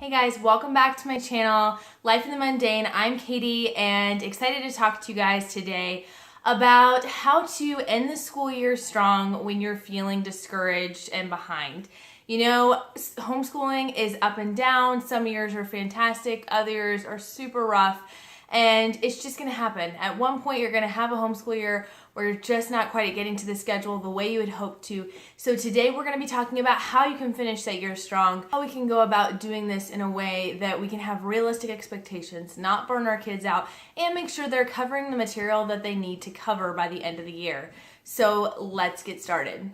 Hey guys, welcome back to my channel, Life in the Mundane. I'm Katie and excited to talk to you guys today about how to end the school year strong when you're feeling discouraged and behind. You know, homeschooling is up and down. Some years are fantastic, other years are super rough, and it's just gonna happen. At one point, you're gonna have a homeschool year where you're just not quite getting to the schedule the way you had hoped to. So today we're gonna be talking about how you can finish that year strong, how we can go about doing this in a way that we can have realistic expectations, not burn our kids out, and make sure they're covering the material that they need to cover by the end of the year. So let's get started.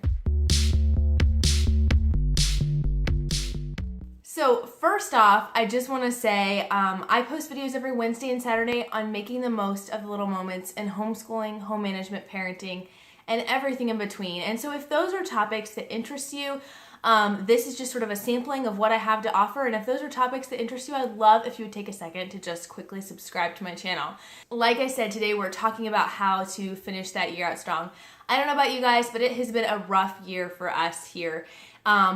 So first off, I just want to say I post videos every Wednesday and Saturday on making the most of the little moments in homeschooling, home management, parenting, and everything in between. And so if those are topics that interest you, this is just sort of a sampling of what I have to offer. And if those are topics that interest you, I'd love if you would take a second to just quickly subscribe to my channel. Like I said, today we're talking about how to finish that year out strong. I don't know about you guys, but it has been a rough year for us here.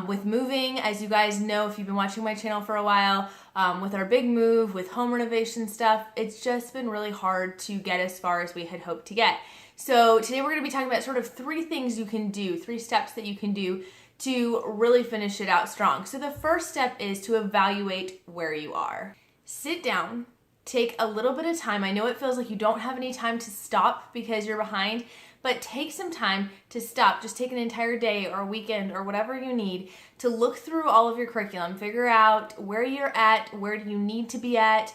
With moving, as you guys know, if you've been watching my channel for a while, with our big move, with home renovation stuff, it's just been really hard to get as far as we had hoped to get. So today we're going to be talking about sort of three things you can do, 3 steps that you can do to really finish it out strong. So the first step is to evaluate where you are. Sit down, take a little bit of time. I know it feels like you don't have any time to stop because you're behind, but take some time to stop. Just take an entire day or a weekend or whatever you need to look through all of your curriculum, figure out where you're at, where do you need to be at.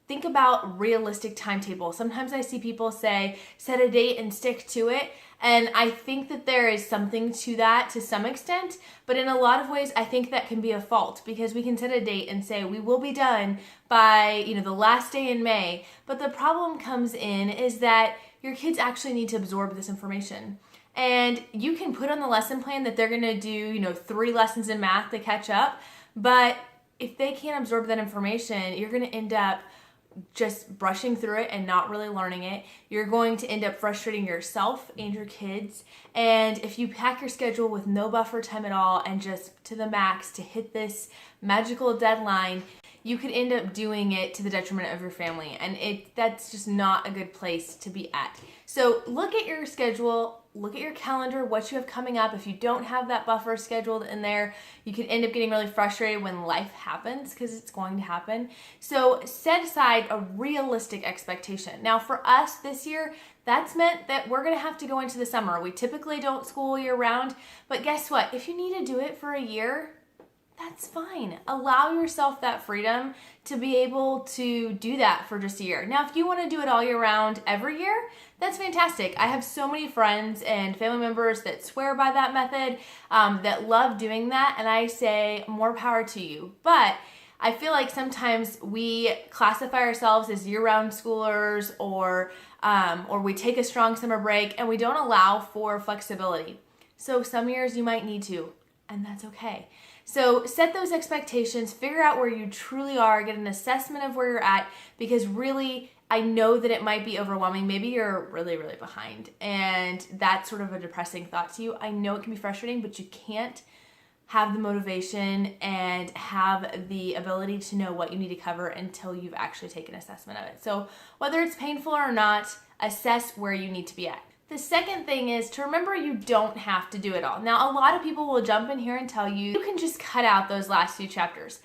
Think about realistic timetable. Sometimes I see people say, set a date and stick to it. And I think that there is something to that to some extent, but in a lot of ways, I think that can be a fault because we can set a date and say we will be done by, the last day in May. But the problem comes in is that your kids actually need to absorb this information. And you can put on the lesson plan that they're gonna do, 3 lessons in math to catch up, but if they can't absorb that information, you're gonna end up just brushing through it and not really learning it. You're going to end up frustrating yourself and your kids. And if you pack your schedule with no buffer time at all and just to the max to hit this magical deadline, you could end up doing it to the detriment of your family. And that's just not a good place to be at. So look at your schedule, look at your calendar, what you have coming up. If you don't have that buffer scheduled in there, you can end up getting really frustrated when life happens because it's going to happen. So set aside a realistic expectation. Now for us this year, that's meant that we're gonna have to go into the summer. We typically don't school year round, but guess what? If you need to do it for a year, that's fine. Allow yourself that freedom to be able to do that for just a year. Now, if you want to do it all year round every year, that's fantastic. I have so many friends and family members that swear by that method, that love doing that, and I say more power to you. But I feel like sometimes we classify ourselves as year-round schoolers or we take a strong summer break and we don't allow for flexibility. So some years you might need to, and that's okay. So set those expectations, figure out where you truly are, get an assessment of where you're at, because really, I know that it might be overwhelming. Maybe you're really, really behind, and that's sort of a depressing thought to you. I know it can be frustrating, but you can't have the motivation and have the ability to know what you need to cover until you've actually taken assessment of it. So whether it's painful or not, assess where you need to be at. The second thing is to remember you don't have to do it all. Now, a lot of people will jump in here and tell you, you can just cut out those last few chapters.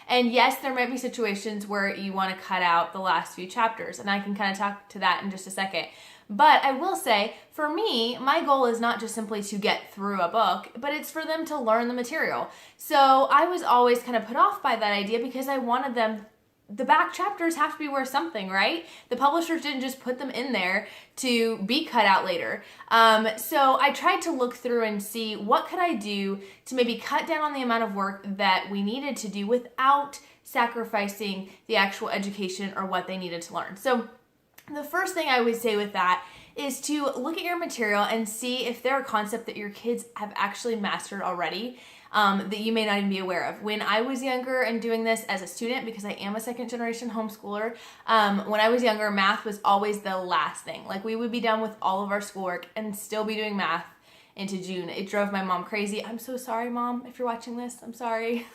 And yes, there might be situations where you want to cut out the last few chapters, and I can kind of talk to that in just a second. But I will say, for me, my goal is not just simply to get through a book, but it's for them to learn the material. So I was always kind of put off by that idea because I wanted them. The back chapters have to be worth something, right? The publishers didn't just put them in there to be cut out later. So I tried to look through and see what could I do to maybe cut down on the amount of work that we needed to do without sacrificing the actual education or what they needed to learn. So the first thing I would say with that is to look at your material and see if there are concepts that your kids have actually mastered already. That you may not even be aware of. When I was younger and doing this as a student, because I am a second generation homeschooler, when I was younger, math was always the last thing. Like we would be done with all of our schoolwork and still be doing math into June. It drove my mom crazy. I'm so sorry, Mom, if you're watching this. I'm sorry.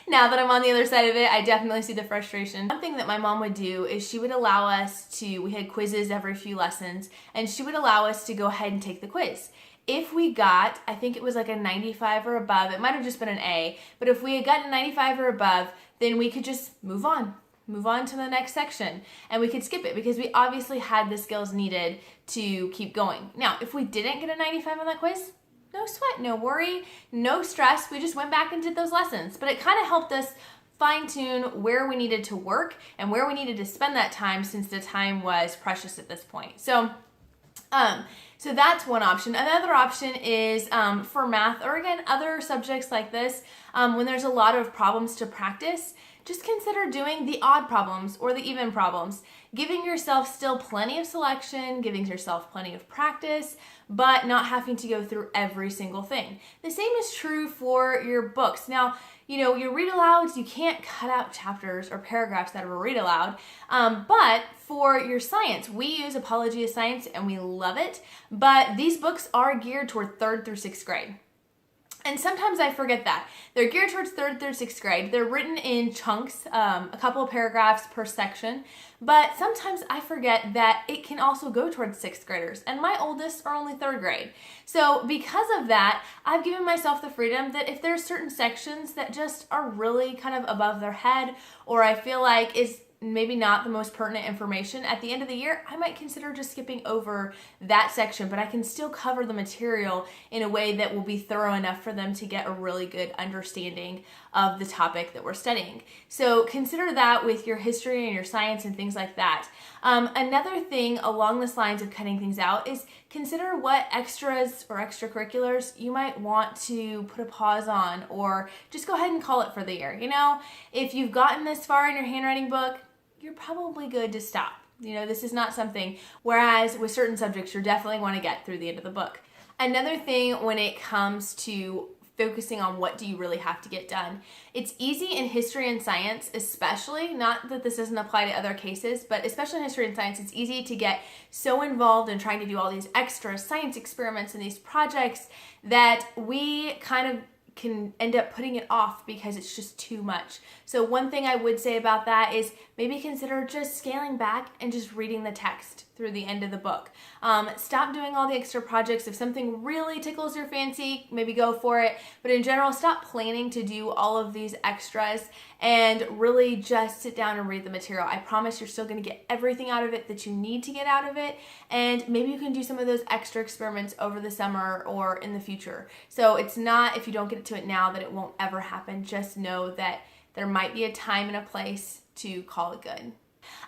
Now that I'm on the other side of it, I definitely see the frustration. One thing that my mom would do is she would allow us to, we had quizzes every few lessons, and she would allow us to go ahead and take the quiz. If we got, I think it was like a 95 or above, it might have just been an A, but if we had gotten a 95 or above, then we could just move on to the next section, and we could skip it because we obviously had the skills needed to keep going. Now, if we didn't get a 95 on that quiz, no sweat, no worry, no stress. We just went back and did those lessons. But it kind of helped us fine-tune where we needed to work and where we needed to spend that time, since the time was precious at this point. So that's one option. Another option is for math, or again, other subjects like this, when there's a lot of problems to practice, just consider doing the odd problems or the even problems, giving yourself still plenty of selection, giving yourself plenty of practice, but not having to go through every single thing. The same is true for your books. Now, you know, your read alouds, you can't cut out chapters or paragraphs out of a read aloud, but for your science, we use Apology of Science and we love it, but these books are geared toward 3rd through 6th grade. And sometimes I forget that. They're geared towards 3rd through 6th grade. They're written in chunks, a couple of paragraphs per section, but sometimes I forget that it can also go towards 6th graders, and my oldest are only 3rd grade. So because of that, I've given myself the freedom that if there's certain sections that just are really kind of above their head, or I feel like is maybe not the most pertinent information, at the end of the year, I might consider just skipping over that section, but I can still cover the material in a way that will be thorough enough for them to get a really good understanding of the topic that we're studying. So consider that with your history and your science and things like that. Another thing along this lines of cutting things out is consider what extras or extracurriculars you might want to put a pause on, or just go ahead and call it for the year. You know, if you've gotten this far in your handwriting book, you're probably good to stop. You know, this is not something, whereas with certain subjects, you definitely want to get through the end of the book. Another thing when it comes to focusing on what do you really have to get done, it's easy in history and science, especially, not that this doesn't apply to other cases, but especially in history and science, it's easy to get so involved in trying to do all these extra science experiments and these projects that we kind of can end up putting it off because it's just too much. So one thing I would say about that is maybe consider just scaling back and just reading the text through the end of the book. Stop doing all the extra projects. If something really tickles your fancy, maybe go for it. But in general, stop planning to do all of these extras and really just sit down and read the material. I promise you're still going to get everything out of it that you need to get out of it. And maybe you can do some of those extra experiments over the summer or in the future. So it's not, if you don't get to it now, that it won't ever happen. Just know that there might be a time and a place to call it good.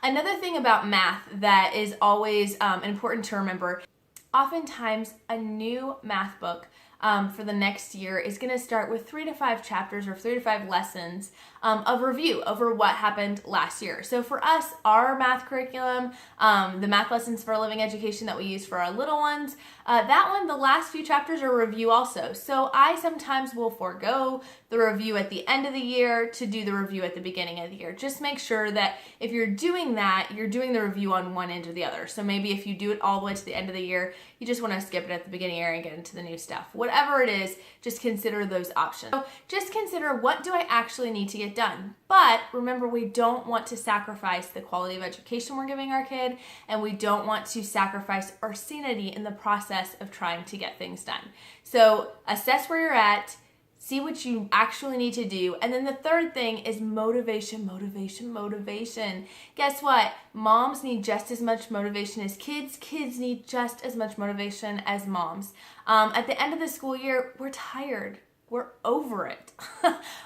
Another thing about math that is always important to remember, oftentimes a new math book for the next year is going to start with 3 to 5 chapters or 3 to 5 lessons of review over what happened last year. So for us, our math curriculum, the math lessons for a living education that we use for our little ones, that one, the last few chapters are review also. So I sometimes will forego the review at the end of the year to do the review at the beginning of the year. Just make sure that if you're doing that, you're doing the review on one end or the other. So maybe if you do it all the way to the end of the year, you just want to skip it at the beginning of the year and get into the new stuff. Whatever it is, just consider those options. So just consider, what do I actually need to get done? But remember, we don't want to sacrifice the quality of education we're giving our kid, and we don't want to sacrifice our sanity in the process of trying to get things done. So assess where you're at, see what you actually need to do. And then the third thing is motivation, motivation, motivation. Guess what? Moms need just as much motivation as kids. Kids need just as much motivation as moms. At the end of the school year, we're tired. We're over it.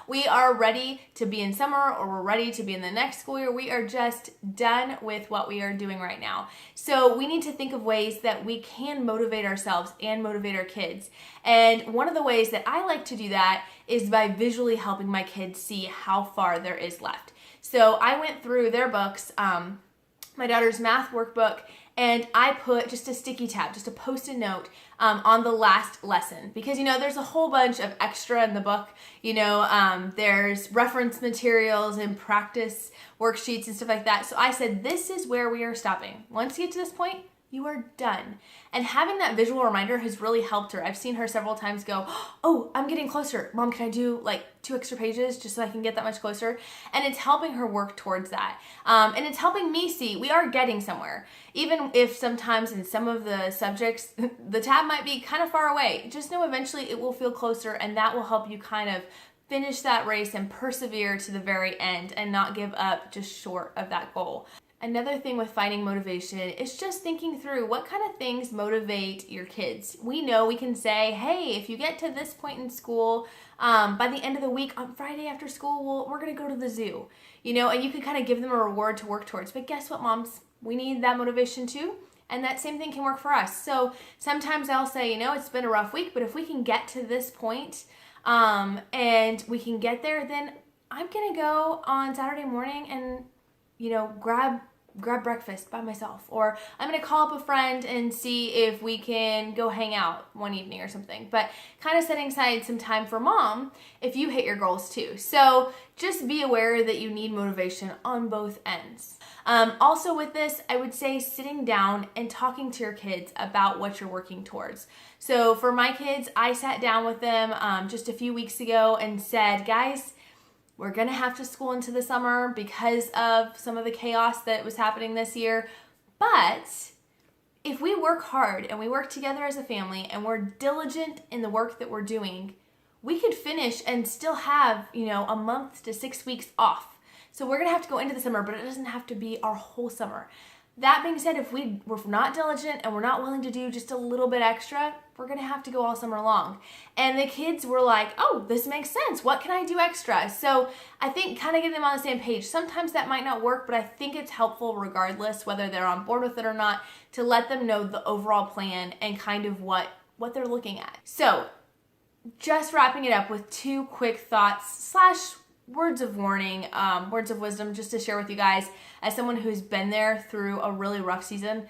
We are ready to be in summer, or we're ready to be in the next school year. We are just done with what we are doing right now. So we need to think of ways that we can motivate ourselves and motivate our kids. And one of the ways that I like to do that is by visually helping my kids see how far there is left. So I went through their books, my daughter's math workbook, and I put just a sticky tab, just a post-it note on the last lesson. Because, you know, there's a whole bunch of extra in the book. You know, there's reference materials and practice worksheets and stuff like that. So I said, this is where we are stopping. Once you get to this point, You are done. And having that visual reminder has really helped her. I've seen her several times go, oh, I'm getting closer. Mom, can I do like 2 extra pages just so I can get that much closer? And it's helping her work towards that. And it's helping me see we are getting somewhere. Even if sometimes in some of the subjects, the tab might be kind of far away. Just know eventually it will feel closer, and that will help you kind of finish that race and persevere to the very end and not give up just short of that goal. Another thing with finding motivation is just thinking through what kind of things motivate your kids. We know we can say, hey, if you get to this point in school, by the end of the week on Friday after school, we're going to go to the zoo, and you can kind of give them a reward to work towards. But guess what, moms? We need that motivation too. And that same thing can work for us. So sometimes I'll say, it's been a rough week, but if we can get to this point, and we can get there, then I'm going to go on Saturday morning and, grab breakfast by myself, or I'm going to call up a friend and see if we can go hang out one evening or something. But kind of setting aside some time for mom if you hit your goals too. So just be aware that you need motivation on both ends. Also with this, I would say sitting down and talking to your kids about what you're working towards. So for my kids, I sat down with them just a few weeks ago and said, guys, we're going to have to school into the summer because of some of the chaos that was happening this year. But if we work hard and we work together as a family and we're diligent in the work that we're doing, we could finish and still have, a month to 6 weeks off. So we're going to have to go into the summer, but it doesn't have to be our whole summer. That being said, if we're not diligent and we're not willing to do just a little bit extra, we're going to have to go all summer long. And the kids were like, oh, this makes sense. What can I do extra? So I think kind of getting them on the same page. Sometimes that might not work, but I think it's helpful regardless whether they're on board with it or not to let them know the overall plan and kind of what they're looking at. So just wrapping it up with 2 quick thoughts / words of warning, words of wisdom, just to share with you guys as someone who's been there through a really rough season.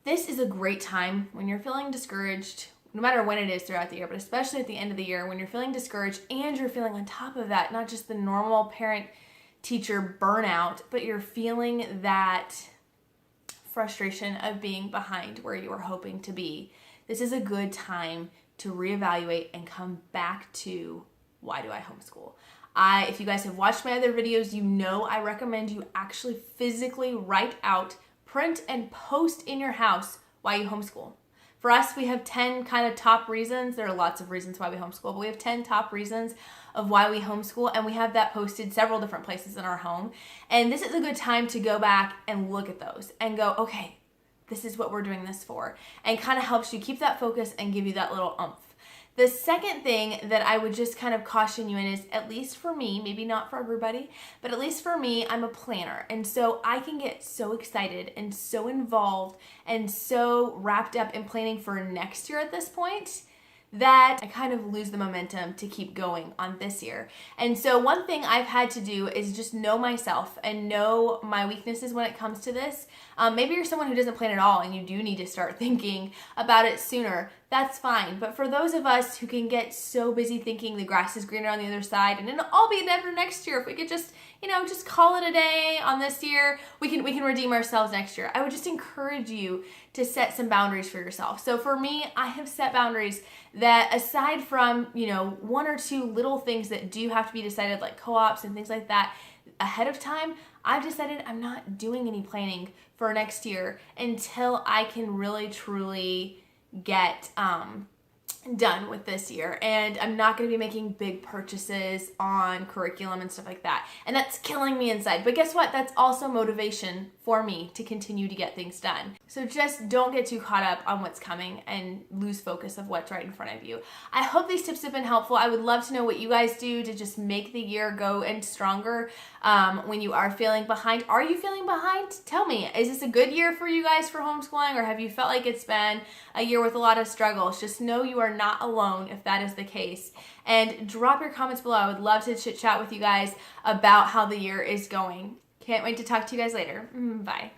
This is a great time when you're feeling discouraged, no matter when it is throughout the year, but especially at the end of the year when you're feeling discouraged and you're feeling on top of that, not just the normal parent-teacher burnout, but you're feeling that frustration of being behind where you were hoping to be. This is a good time to reevaluate and come back to why do I homeschool? If you guys have watched my other videos, I recommend you actually physically write out, print, and post in your house why you homeschool. For us, we have 10 kind of top reasons. There are lots of reasons why we homeschool, but we have 10 top reasons of why we homeschool, and we have that posted several different places in our home. And this is a good time to go back and look at those and go, okay, this is what we're doing this for, and kind of helps you keep that focus and give you that little oomph. The second thing that I would just kind of caution you in is, at least for me, maybe not for everybody, but at least for me, I'm a planner. And so I can get so excited and so involved and so wrapped up in planning for next year at this point that I kind of lose the momentum to keep going on this year. And so one thing I've had to do is just know myself and know my weaknesses when it comes to this. Maybe you're someone who doesn't plan at all and you do need to start thinking about it sooner. That's fine. But for those of us who can get so busy thinking the grass is greener on the other side and it'll all be better next year, if we could just call it a day on this year, we can redeem ourselves next year. I would just encourage you to set some boundaries for yourself. So for me, I have set boundaries that, aside from, 1 or 2 little things that do have to be decided, like co-ops and things like that, ahead of time, I've decided I'm not doing any planning for next year until I can really truly get done with this year. And I'm not going to be making big purchases on curriculum and stuff like that. And that's killing me inside. But guess what? That's also motivation for me to continue to get things done. So just don't get too caught up on what's coming and lose focus of what's right in front of you. I hope these tips have been helpful. I would love to know what you guys do to just make the year go and stronger when you are feeling behind. Are you feeling behind? Tell me, is this a good year for you guys for homeschooling, or have you felt like it's been a year with a lot of struggles? Just know you are not alone if that is the case. And drop your comments below. I would love to chit chat with you guys about how the year is going. Can't wait to talk to you guys later. Bye.